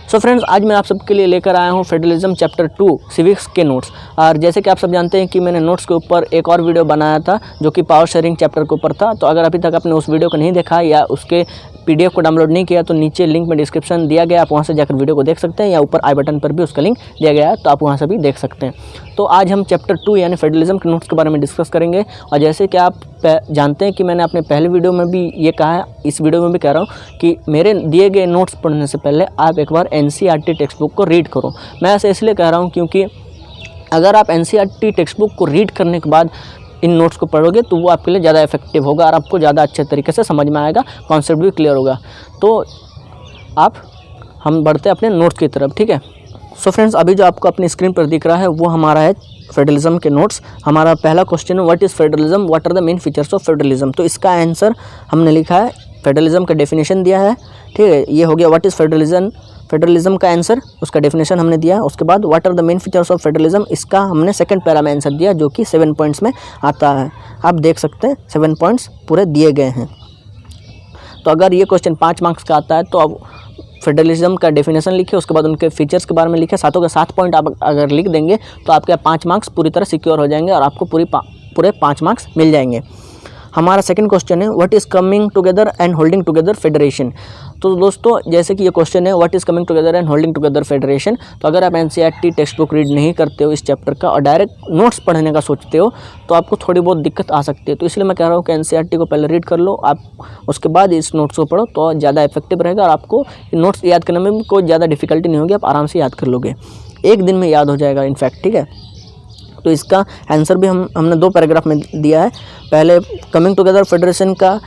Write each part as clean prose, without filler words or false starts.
So friends, आज मैं आप सबके लिए लेकर आया हूँ फेडरलिज्म चैप्टर 2 सिविक्स के नोट्स। और जैसे कि आप सब जानते हैं कि मैंने नोट्स के ऊपर एक और वीडियो बनाया था जो कि पावर शेयरिंग चैप्टर के ऊपर था। तो अगर अभी तक आपने उस वीडियो को नहीं देखा या उसके PDF को डाउनलोड नहीं किया तो नीचे लिंक में डिस्क्रिप्शन दिया गया, आप वहाँ से जाकर वीडियो को देख सकते हैं, या ऊपर आई बटन पर भी उसका लिंक दिया गया है, तो आप वहाँ से भी देख सकते हैं। तो आज हम चैप्टर 2 यानी फेडरलिज्म के नोट्स के बारे में डिस्कस करेंगे। और जैसे कि आप जानते हैं कि मैंने अपने पहले वीडियो में भी ये कहा है, इस वीडियो में भी कह रहा हूँ कि मेरे दिए गए नोट्स पढ़ने से पहले आप एक बार NCERT टेक्स्ट बुक को रीड करो। मैं ऐसे इसलिए कह रहा हूँ क्योंकि अगर आप NCERT टेक्स्ट बुक को रीड करने के बाद इन नोट्स को पढ़ोगे तो वो आपके लिए ज़्यादा इफेक्टिव होगा और आपको ज़्यादा अच्छे तरीके से समझ में आएगा, कॉन्सेप्ट भी क्लियर होगा। तो हम बढ़ते हैं अपने नोट्स की तरफ, ठीक है। सो फ्रेंड्स, अभी जो आपको अपनी स्क्रीन पर दिख रहा है वो हमारा है फेडरलिज्म के नोट्स। हमारा पहला क्वेश्चन है, what is federalism, what are the main features of federalism. तो इसका आंसर हमने लिखा है, फेडरलिज्म का डेफिनेशन दिया है, ठीक है। ये हो गया व्हाट इज़ फेडरलिज्म का आंसर, उसका डेफिनेशन हमने दिया। उसके बाद what are the main features of federalism, इसका हमने सेकंड पैरा में आंसर दिया जो कि 7 पॉइंट्स में आता है। आप देख सकते हैं 7 पॉइंट्स पूरे दिए गए हैं। तो अगर ये क्वेश्चन 5 मार्क्स का आता है तो अब फेडरलिज्म का डेफिनेशन लिखे, उसके बाद उनके फीचर्स के बारे में लिखे, सातों के 7 पॉइंट आप अगर लिख देंगे तो आपके 5 मार्क्स पूरी तरह सिक्योर हो जाएंगे और आपको पूरे 5 मार्क्स मिल जाएंगे। हमारा सेकंड क्वेश्चन है, what is coming together and holding together federation. तो दोस्तों, जैसे कि ये क्वेश्चन है what is coming together and holding together federation, तो अगर आप NCERT टेक्स्ट बुक रीड नहीं करते हो इस चैप्टर का और डायरेक्ट नोट्स पढ़ने का सोचते हो तो आपको थोड़ी बहुत दिक्कत आ सकती है। तो इसलिए मैं कह रहा हूँ कि NCERT को पहले रीड कर लो, आप उसके बाद इस नोट्स को पढ़ो तो ज़्यादा इफेक्टिव रहेगा और आपको नोट्स याद करने में भी कोई ज़्यादा डिफिकल्टी नहीं होगी, आप आराम से याद कर लोगे, एक दिन में याद हो जाएगा इनफैक्ट, ठीक है। तो इसका आंसर भी हमने 2 पैराग्राफ में दिया है। पहले कमिंग टुगेदर फेडरेशन का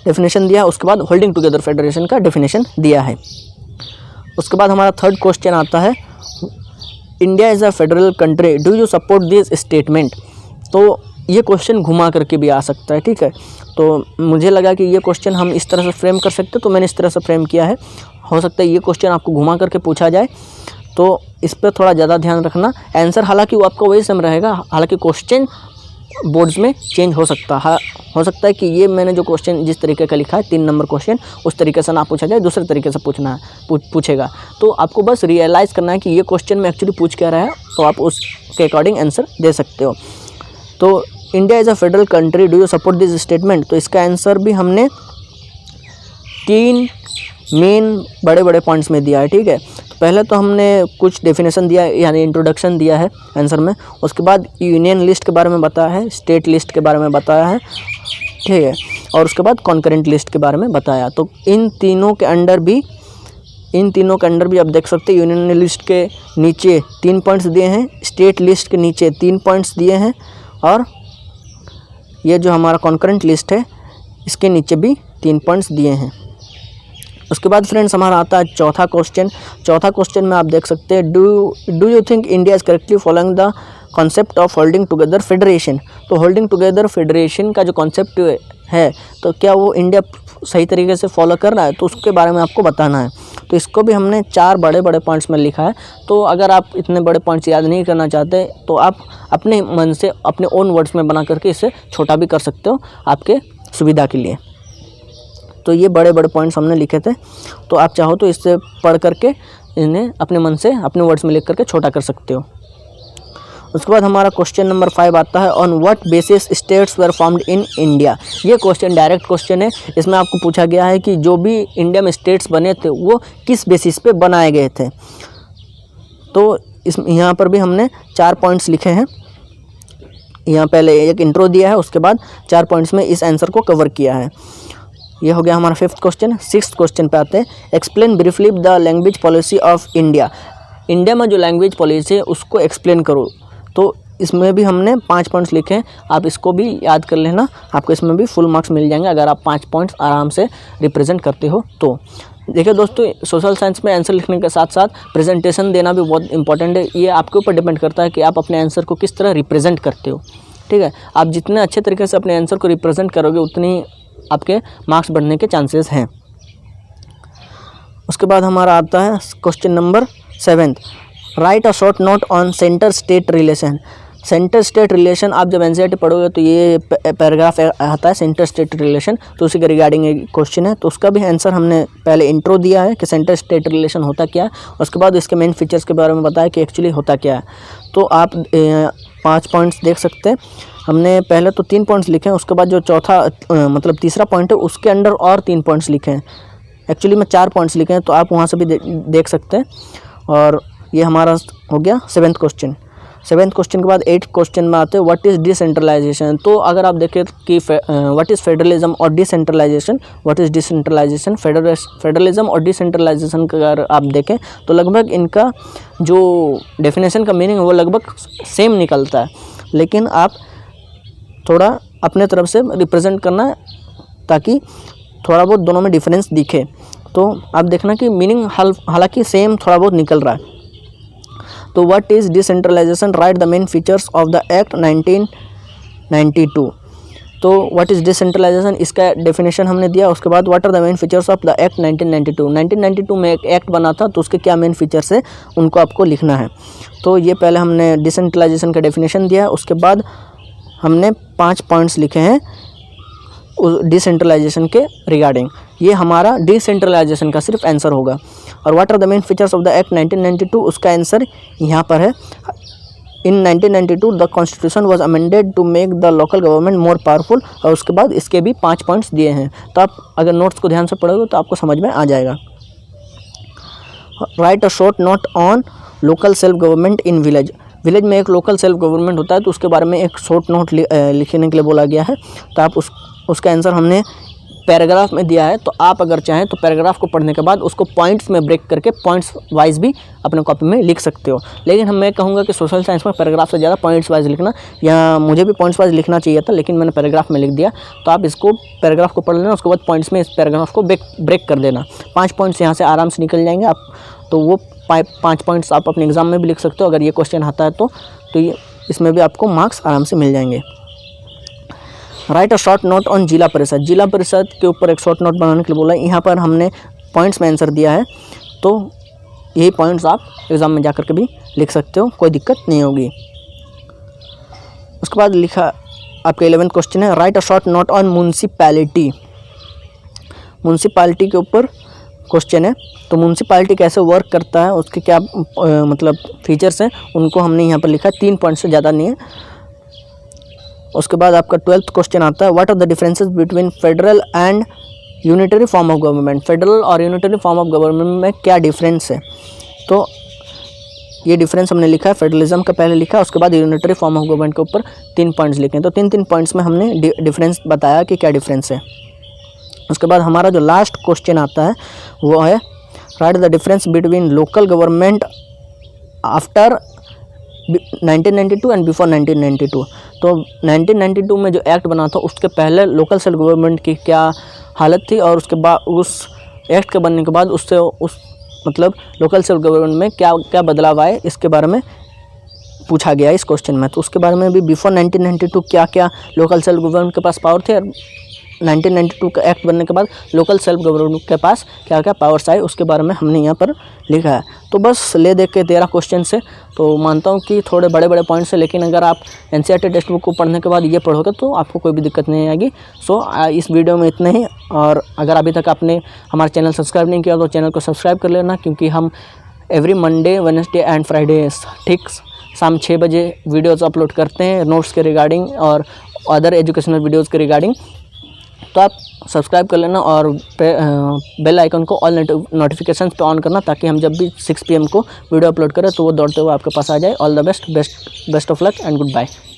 डेफिनेशन दिया है, उसके बाद होल्डिंग टुगेदर फेडरेशन का डेफिनेशन दिया है। उसके बाद हमारा थर्ड क्वेश्चन आता है, India is a federal country, do you support this statement. तो ये क्वेश्चन घुमा करके भी आ सकता है, ठीक है। तो मुझे लगा कि ये क्वेश्चन हम इस तरह से फ्रेम कर सकते, तो मैंने इस तरह से फ्रेम किया है। हो सकता है ये क्वेश्चन आपको घुमा करके पूछा जाए, तो इस पर थोड़ा ज़्यादा ध्यान रखना। आंसर हालांकि वो आपका वही सेम रहेगा, हालांकि क्वेश्चन बोर्ड्स में चेंज हो सकता है कि ये मैंने जो क्वेश्चन जिस तरीके का लिखा है 3 नंबर क्वेश्चन उस तरीके से ना पूछा जाए, दूसरे तरीके से पूछेगा। तो आपको बस रियलाइज़ करना है कि ये क्वेश्चन में एक्चुअली पूछ क्या रहा है, तो आप उसके अकॉर्डिंग आंसर दे सकते हो। तो India is a federal country, do you support this statement, तो इसका आंसर भी हमने 3 मेन बड़े पॉइंट्स में दिया है, ठीक है। तो पहले तो हमने कुछ डेफिनेशन दिया यानी इंट्रोडक्शन दिया है आंसर में, उसके बाद यूनियन लिस्ट के बारे में बताया है, स्टेट लिस्ट के बारे में बताया है, ठीक है, और उसके बाद कॉन्करेंट लिस्ट के बारे में बताया। तो इन तीनों के अंडर भी आप देख सकते हैं यूनियन लिस्ट के नीचे 3 पॉइंट्स दिए हैं, स्टेट लिस्ट के नीचे 3 पॉइंट्स दिए हैं, और ये जो हमारा कॉन्करेंट लिस्ट है इसके नीचे भी 3 पॉइंट्स दिए हैं। उसके बाद फ्रेंड्स हमारा आता है चौथा क्वेश्चन में आप देख सकते हैं, do you think India is correctly following the concept of holding together federation. तो होल्डिंग टुगेदर फेडरेशन का जो कॉन्सेप्ट है तो क्या वो इंडिया सही तरीके से फॉलो कर रहा है, तो उसके बारे में आपको बताना है। तो इसको भी हमने 4 बड़े पॉइंट्स में लिखा है। तो अगर आप इतने बड़े पॉइंट्स याद नहीं करना चाहते तो आप अपने मन से अपने ओन वर्ड्स में बना करके इसे छोटा भी कर सकते हो आपके सुविधा के लिए। तो ये बड़े पॉइंट्स हमने लिखे थे, तो आप चाहो तो इससे पढ़ करके इन्हें अपने मन से अपने वर्ड्स में लिख करके छोटा कर सकते हो। उसके बाद हमारा क्वेश्चन नंबर 5 आता है, on what basis states were formed in India. ये क्वेश्चन डायरेक्ट क्वेश्चन है, इसमें आपको पूछा गया है कि जो भी इंडिया में स्टेट्स बने थे वो किस बेसिस पे बनाए गए थे। तो यहाँ पर भी हमने 4 पॉइंट्स लिखे हैं। यहाँ पहले एक इंट्रो दिया है, उसके बाद 4 पॉइंट्स में इस आंसर को कवर किया है। ये हो गया हमारा 5th क्वेश्चन। 6th क्वेश्चन पे आते हैं, explain briefly the language policy of India. India में जो लैंग्वेज पॉलिसी है उसको एक्सप्लेन करो। तो इसमें भी हमने 5 पॉइंट्स लिखे हैं, आप इसको भी याद कर लेना, आपको इसमें भी फुल मार्क्स मिल जाएंगे अगर आप 5 पॉइंट्स आराम से रिप्रेजेंट करते हो। तो देखिए दोस्तों, सोशल साइंस में आंसर लिखने के साथ साथ प्रेजेंटेशन देना भी बहुत इंपॉर्टेंट है। ये आपके ऊपर डिपेंड करता है कि आप अपने आंसर को किस तरह रिप्रेजेंट करते हो, ठीक है। आप जितने अच्छे तरीके से अपने आंसर को रिप्रेजेंट करोगे उतनी आपके मार्क्स बढ़ने के चांसेस हैं। उसके बाद हमारा आता है question number 7, right a short note on centre state relation. Centre state relation, आप जब एनसीईआरटी पढ़ोगे तो ये पैराग्राफ आता है सेंटर स्टेट रिलेशन, तो उसी के रिगार्डिंग एक क्वेश्चन है। तो उसका भी आंसर हमने पहले इंट्रो दिया है कि सेंटर स्टेट रिलेशन होता क्या है, उसके बाद इसके मेन फीचर्स के बारे में बताया कि एक्चुअली होता क्या है। तो आप 5 पॉइंट्स देख सकते हैं। हमने पहले तो 3 पॉइंट्स लिखे हैं, उसके बाद जो चौथा मतलब तीसरा पॉइंट है उसके अंडर और 3 पॉइंट्स लिखे हैं। एक्चुअली मैं 4 पॉइंट्स लिखे हैं, तो आप वहाँ से भी देख सकते हैं। और ये हमारा हो गया 7th क्वेश्चन। 7th क्वेश्चन के बाद 8th क्वेश्चन में आते हैं व्हाट इज़ डिसेंट्रलाइजेशन। तो अगर आप देखें कि व्हाट इज़ फेडरलिज्म और decentralisation, what is decentralisation, federalism और डिसेंट्रलाइजेशन का अगर आप देखें तो लगभग इनका जो डेफिनेशन का मीनिंग है वो लगभग सेम निकलता है, लेकिन आप थोड़ा अपने तरफ से रिप्रेजेंट करना ताकि थोड़ा बहुत दोनों में डिफरेंस दिखे। तो आप देखना कि मीनिंग हालांकि सेम थोड़ा बहुत निकल रहा है। तो what is decentralisation, right the main features of the act 1992। तो व्हाट इज़ डिसेंट्रलाइजेशन, इसका डेफिनेशन हमने दिया। उसके बाद what are the main features of the act 1992। 1992 में एक एक्ट बना था, तो उसके क्या मेन फीचर्स है उनको आपको लिखना है। तो ये पहले हमने डिसेंट्रलाइजेशन का डेफिनेशन दिया, उसके बाद हमने 5 पॉइंट्स लिखे हैं डिसेंट्रलाइजेशन के रिगार्डिंग। ये हमारा डिसेंट्रलाइजेशन का सिर्फ आंसर होगा। और what are the main features of the act 1992, उसका आंसर यहाँ पर है। In 1992 the constitution was amended to make the local government more powerful. और उसके बाद इसके भी 5 पॉइंट्स दिए हैं। तो आप अगर नोट्स को ध्यान से पढ़ोगे तो आपको समझ में आ जाएगा। Right a short note on local self government in village. Village में एक लोकल सेल्फ गवर्नमेंट होता है, तो उसके बारे में एक शॉर्ट नोट लिखने के लिए बोला गया है। तो आप उसका आंसर हमने पैराग्राफ में दिया है। तो आप अगर चाहें तो पैराग्राफ को पढ़ने के बाद उसको पॉइंट्स में ब्रेक करके पॉइंट्स वाइज भी अपने कॉपी में लिख सकते हो। लेकिन मैं कहूँगा कि सोशल साइंस में पैराग्राफ से ज़्यादा पॉइंट्स वाइज लिखना, या मुझे भी पॉइंट्स वाइज लिखना चाहिए था, लेकिन मैंने पैराग्राफ में लिख दिया। तो आप इसको पैराग्राफ को पढ़ लेना, उसके बाद पॉइंट्स में इस पैराग्राफ को ब्रेक कर देना। 5 पॉइंट्स यहाँ से आराम से निकल जाएंगे आप। तो वो 5 पॉइंट्स आप अपने एग्जाम में भी लिख सकते हो अगर ये क्वेश्चन आता है तो ये इसमें भी आपको मार्क्स आराम से मिल जाएंगे। Right a short note on जिला परिषद। जिला परिषद के ऊपर एक शॉर्ट नोट बनाने के लिए बोला है। यहाँ पर हमने पॉइंट्स में आंसर दिया है, तो यही पॉइंट्स आप एग्ज़ाम में जाकर के भी लिख सकते हो, कोई दिक्कत नहीं होगी। उसके बाद लिखा आपका 11th क्वेश्चन है right a short note on municipality. Municipality के ऊपर क्वेश्चन है। तो म्यूनसिपैलिटी कैसे वर्क करता है, उसके क्या मतलब फीचर्स हैं, उनको हमने यहाँ पर लिखा है। 3 पॉइंट से ज़्यादा नहीं है। उसके बाद आपका 12th क्वेश्चन आता है what are the differences between federal and unitary form of government. Federal और यूनिटरी फॉर्म ऑफ गवर्नमेंट में क्या डिफरेंस है। तो ये डिफरेंस हमने लिखा है, फेडरलिज्म का पहले लिखा, उसके बाद यूनिटरी फॉर्म ऑफ गवर्नमेंट के ऊपर 3 पॉइंट्स लिखे हैं। तो 3 पॉइंट्स में हमने डिफरेंस बताया कि क्या डिफरेंस है। उसके बाद हमारा जो लास्ट क्वेश्चन आता है वो है right the difference between local government after 1992 and before 1992। तो 1992 में जो एक्ट बना था उसके पहले लोकल सेल्फ गवर्नमेंट की क्या हालत थी, और उसके बाद उस एक्ट के बनने के बाद उससे उस मतलब लोकल सेल्फ गवर्नमेंट में क्या क्या बदलाव आए, इसके बारे में पूछा गया इस क्वेश्चन में। तो उसके बारे में भी बिफोर 1992 क्या क्या लोकल सेल्फ गवर्नमेंट के पास पावर थे, और 1992 का एक्ट बनने के बाद लोकल सेल्फ गवर्नमेंट के पास क्या क्या पावर्स आए, उसके बारे में हमने यहाँ पर लिखा है। तो बस ले देख के 13 क्वेश्चन से तो मानता हूँ कि थोड़े बड़े बड़े पॉइंट्स है, लेकिन अगर आप एनसीईआरटी टेक्स्ट बुक को पढ़ने के बाद ये पढ़ोगे तो आपको कोई भी दिक्कत नहीं आएगी। सो इस वीडियो में इतना ही। और अगर अभी तक आपने हमारा चैनल सब्सक्राइब नहीं किया तो चैनल को सब्सक्राइब कर लेना, क्योंकि हम every Monday, Wednesday and Friday ठीक शाम 6 बजे वीडियोज़ अपलोड करते हैं नोट्स के रिगार्डिंग और अदर एजुकेशनल वीडियोज़ के रिगार्डिंग। तो आप सब्सक्राइब कर लेना और बेल आइकन को ऑल नोटिफिकेशन पे ऑन करना, ताकि हम जब भी 6 PM को वीडियो अपलोड करें तो वो दौड़ते हुए आपके पास आ जाए। All the best of luck and good bye.